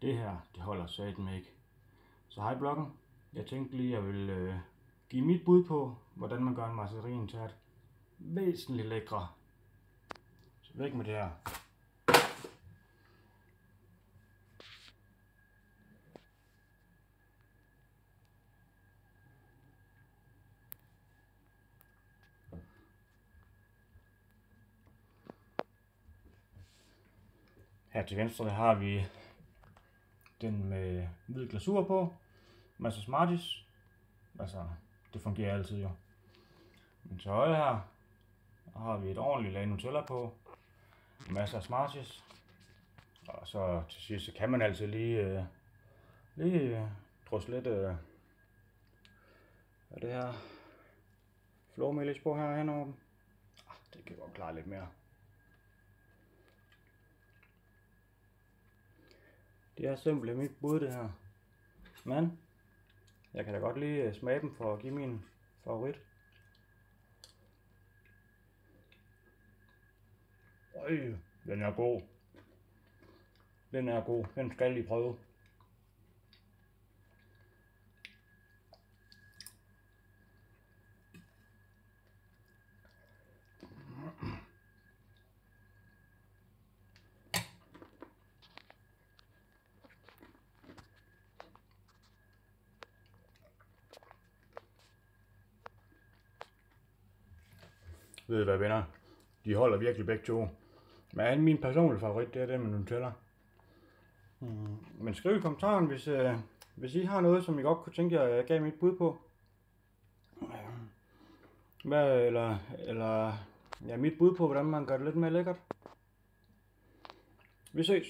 Det her, det holder satme ikke. Så hej bloggen. Jeg tænkte lige, at jeg vil give mit bud på, hvordan man gør en margarin-tært væsentligt lækre. Så væk med det her. Her til venstre der har vi den med hvid glasur på. Masser af Smarties. Altså, det fungerer altid jo. Men til højre her har vi et ordentligt lag Nutella på. Masser af Smarties. Og så til sidst så kan man altså lige drysse lidt af det her flormelis på her henover dem. Det kan godt klare lidt mere. Det er simpelthen mit bud det her. Men jeg kan da godt lige smage dem for at give min favorit. Den er god. Den er god. Den skal I prøve. Ved I hvad, venner? De holder virkelig begge to. Men min personlige favorit, det er den med Nutella. Men skriv i kommentaren, hvis I har noget, som I godt kunne tænke jer, jeg gav mit bud på. Eller mit bud på, hvordan man gør det lidt mere lækkert. Vi ses!